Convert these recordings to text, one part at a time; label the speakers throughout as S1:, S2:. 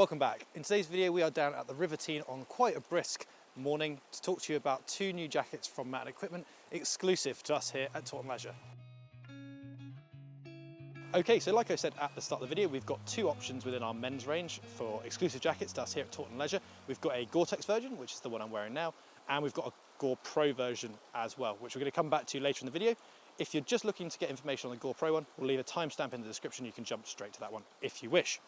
S1: Welcome back. In today's video we are down at the River Tean on quite a brisk morning to talk to you about two new jackets from Mountain Equipment exclusive to us here at Taunton Leisure. Okay, so like I said at the start of the video, we've got two options within our men's range for exclusive jackets to us here at Taunton Leisure. We've got a Gore-Tex version, which is the one I'm wearing now, and we've got a Gore Pro version as well, which we're going to come back to later in the video. If you're just looking to get information on the Gore Pro one, we'll leave a timestamp in the description. You can jump straight to that one if you wish.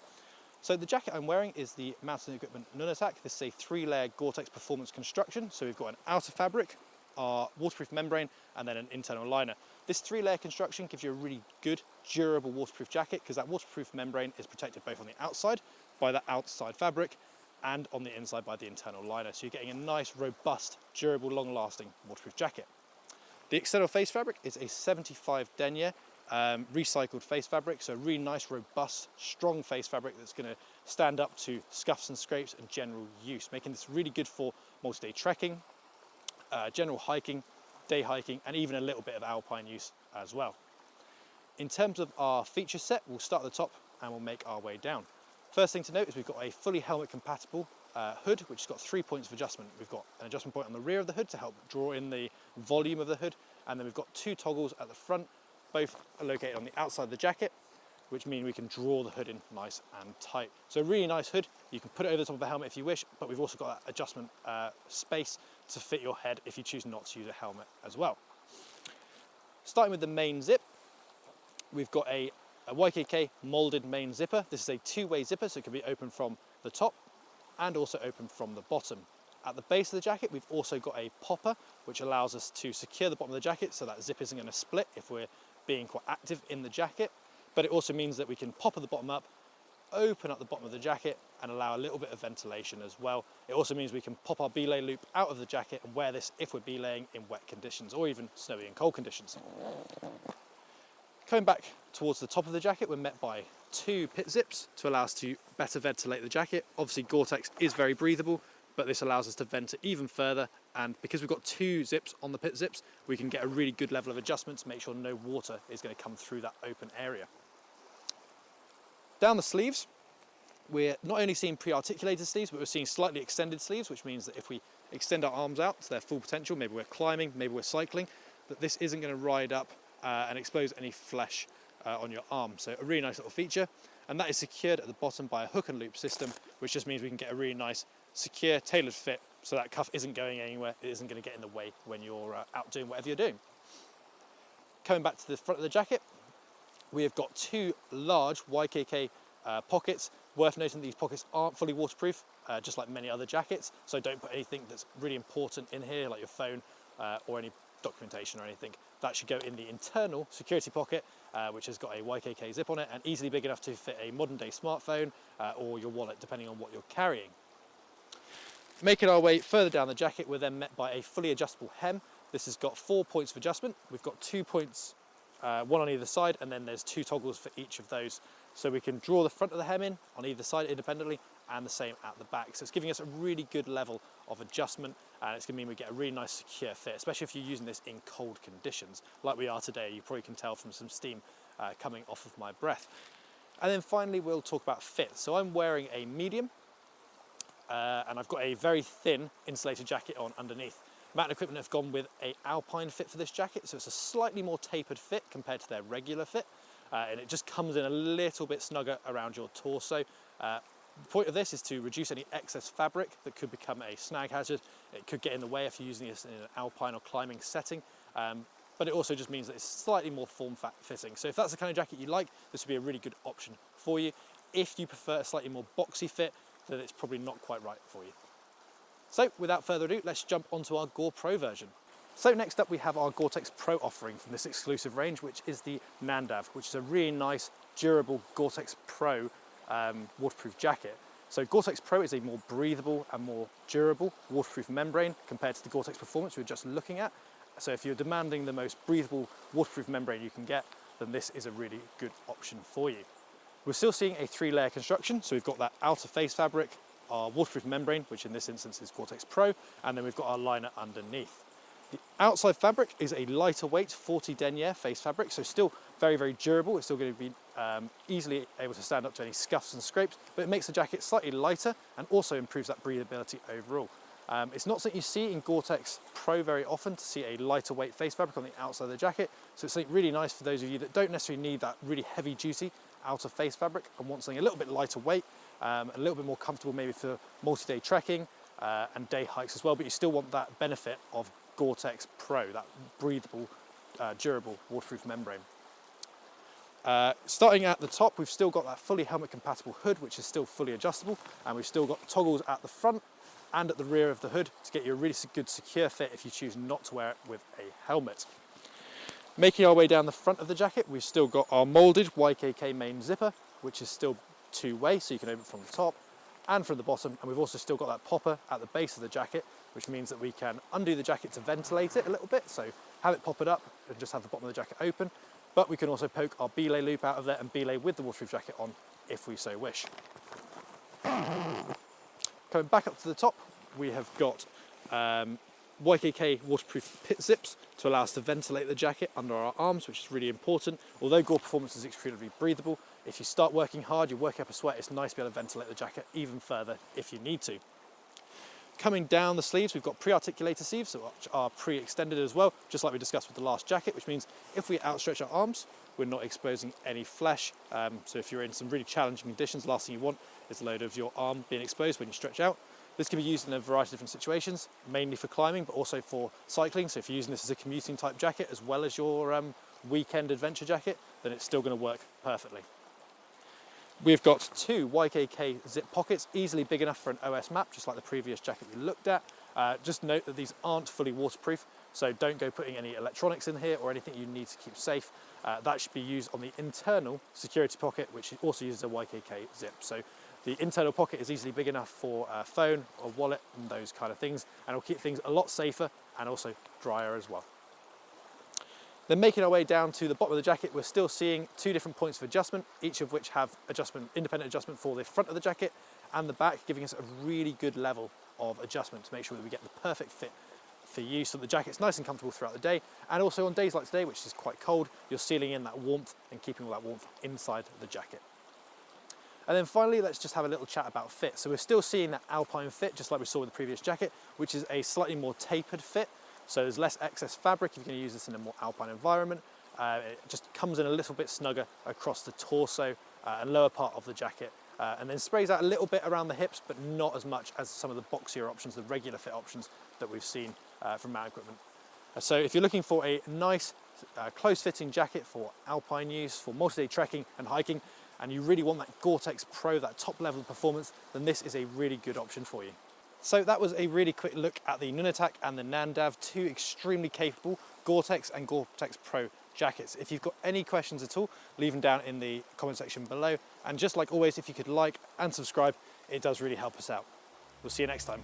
S1: So the jacket I'm wearing is the Mountain Equipment Nunatak. This is a three-layer Gore-Tex performance construction. So we've got an outer fabric, our waterproof membrane, and then an internal liner. This three-layer construction gives you a really good, durable waterproof jacket because that waterproof membrane is protected both on the outside by the outside fabric and on the inside by the internal liner. So you're getting a nice, robust, durable, long-lasting waterproof jacket. The external face fabric is a 75 denier recycled face fabric, so a really nice, robust, strong face fabric that's going to stand up to scuffs and scrapes and general use, making this really good for multi-day trekking, general hiking, day hiking, and even a little bit of alpine use as well. In terms of our feature set, we'll start at the top and we'll make our way down. First thing to note is we've got a fully helmet compatible hood, which has got 3 points of adjustment. We've got an adjustment point on the rear of the hood to help draw in the volume of the hood, and then we've got two toggles at the front. Both are located on the outside of the jacket, which means we can draw the hood in nice and tight. So a really nice hood. You can put it over the top of the helmet if you wish, but we've also got that adjustment space to fit your head if you choose not to use a helmet as well. Starting with the main zip, we've got a YKK molded main zipper. This is a two-way zipper, so it can be open from the top and also open from the bottom. At the base of the jacket, we've also got a popper, which allows us to secure the bottom of the jacket so that zip isn't going to split if we're being quite active in the jacket. But it also means that we can popper the bottom up, open up the bottom of the jacket, and allow a little bit of ventilation as well. It also means we can pop our belay loop out of the jacket and wear this if we're belaying in wet conditions or even snowy and cold conditions. Coming back towards the top of the jacket, we're met by two pit zips to allow us to better ventilate the jacket. Obviously, Gore-Tex is very breathable, but this allows us to vent it even further, and because we've got two zips on the pit zips, we can get a really good level of adjustment to make sure no water is going to come through that open area. Down the sleeves, we're not only seeing pre-articulated sleeves, but we're seeing slightly extended sleeves, which means that if we extend our arms out to their full potential, maybe we're climbing, maybe we're cycling, that this isn't going to ride up and expose any flesh on your arm. So a really nice little feature, and that is secured at the bottom by a hook and loop system, which just means we can get a really nice, secure, tailored fit so that cuff isn't going anywhere, it isn't going to get in the way when you're out doing whatever you're doing. Coming back to the front of the jacket, we have got two large YKK pockets. Worth noting that these pockets aren't fully waterproof, just like many other jackets, so don't put anything that's really important in here, like your phone or any documentation or anything. That should go in the internal security pocket, which has got a YKK zip on it and easily big enough to fit a modern day smartphone or your wallet, depending on what you're carrying. Making our way further down the jacket, we're then met by a fully adjustable hem. This has got 4 points of adjustment. We've got 2 points, one on either side, and then there's two toggles for each of those. So we can draw the front of the hem in on either side independently and the same at the back. So it's giving us a really good level of adjustment, and it's going to mean we get a really nice secure fit, especially if you're using this in cold conditions like we are today. You probably can tell from some steam coming off of my breath. And then finally we'll talk about fit. So I'm wearing a medium and I've got a very thin insulated jacket on underneath. Mountain Equipment have gone with an alpine fit for this jacket, so it's a slightly more tapered fit compared to their regular fit, and it just comes in a little bit snugger around your torso. The point of this is to reduce any excess fabric that could become a snag hazard. It could get in the way if you're using this in an alpine or climbing setting, but it also just means that it's slightly more form-fitting. So if that's the kind of jacket you like, this would be a really good option for you. If you prefer a slightly more boxy fit, then it's probably not quite right for you. So without further ado, let's jump onto our Gore Pro version. So next up we have our Gore-Tex Pro offering from this exclusive range, which is the Nandav, which is a really nice, durable Gore-Tex Pro waterproof jacket. So Gore-Tex Pro is a more breathable and more durable waterproof membrane compared to the Gore-Tex Performance we were just looking at. So if you're demanding the most breathable waterproof membrane you can get, then this is a really good option for you. We're still seeing a three-layer construction, so we've got that outer face fabric, our waterproof membrane, which in this instance is Gore-Tex Pro, and then we've got our liner underneath. The outside fabric is a lighter weight 40 denier face fabric, so still very, very durable. It's still going to be easily able to stand up to any scuffs and scrapes, but it makes the jacket slightly lighter and also improves that breathability overall. It's not something you see in Gore-Tex Pro very often, to see a lighter weight face fabric on the outside of the jacket, so it's something really nice for those of you that don't necessarily need that really heavy duty outer face fabric and want something a little bit lighter weight, a little bit more comfortable maybe for multi-day trekking and day hikes as well, but you still want that benefit of Gore-Tex Pro, that breathable, durable, waterproof membrane. Starting at the top, we've still got that fully helmet compatible hood, which is still fully adjustable, and we've still got toggles at the front and at the rear of the hood to get you a really good secure fit if you choose not to wear it with a helmet. Making our way down the front of the jacket, we've still got our molded YKK main zipper, which is still two-way, so you can open it from the top and from the bottom, and we've also still got that popper at the base of the jacket, which means that we can undo the jacket to ventilate it a little bit, so have it pop it up and just have the bottom of the jacket open, but we can also poke our belay loop out of there and belay with the waterproof jacket on if we so wish. Coming back up to the top, we have got YKK waterproof pit zips to allow us to ventilate the jacket under our arms, which is really important. Although Gore Performance is extremely breathable, if you start working hard, you're working up a sweat, it's nice to be able to ventilate the jacket even further if you need to. Coming down the sleeves, we've got pre-articulator sleeves, which are pre-extended as well, just like we discussed with the last jacket, which means if we outstretch our arms, we're not exposing any flesh. So if you're in some really challenging conditions, the last thing you want is a load of your arm being exposed when you stretch out. This can be used in a variety of different situations, mainly for climbing, but also for cycling. So if you're using this as a commuting type jacket, as well as your weekend adventure jacket, then it's still going to work perfectly. We've got two YKK zip pockets, easily big enough for an OS map, just like the previous jacket we looked at. Just note that these aren't fully waterproof, so don't go putting any electronics in here or anything you need to keep safe. That should be used on the internal security pocket, which also uses a YKK zip. So the internal pocket is easily big enough for a phone, a wallet, and those kind of things, and it'll keep things a lot safer and also drier as well. Then making our way down to the bottom of the jacket, we're still seeing two different points of adjustment, each of which have independent adjustment for the front of the jacket and the back, giving us a really good level of adjustment to make sure that we get the perfect fit for you, so the jacket's nice and comfortable throughout the day, and also on days like today, which is quite cold, you're sealing in that warmth and keeping all that warmth inside the jacket. And then finally, let's just have a little chat about fit. So we're still seeing that alpine fit, just like we saw with the previous jacket, which is a slightly more tapered fit. So there's less excess fabric if you're going to use this in a more alpine environment. It just comes in a little bit snugger across the torso and lower part of the jacket, and then sprays out a little bit around the hips, but not as much as some of the boxier options, the regular fit options that we've seen from Mountain Equipment. So if you're looking for a nice, close-fitting jacket for alpine use, for multi-day trekking and hiking, and you really want that Gore-Tex Pro, that top level of performance, then this is a really good option for you. So that was a really quick look at the Nunatak and the Nandav, two extremely capable Gore-Tex and Gore-Tex Pro jackets. If you've got any questions at all, leave them down in the comment section below. And just like always, if you could like and subscribe, it does really help us out. We'll see you next time.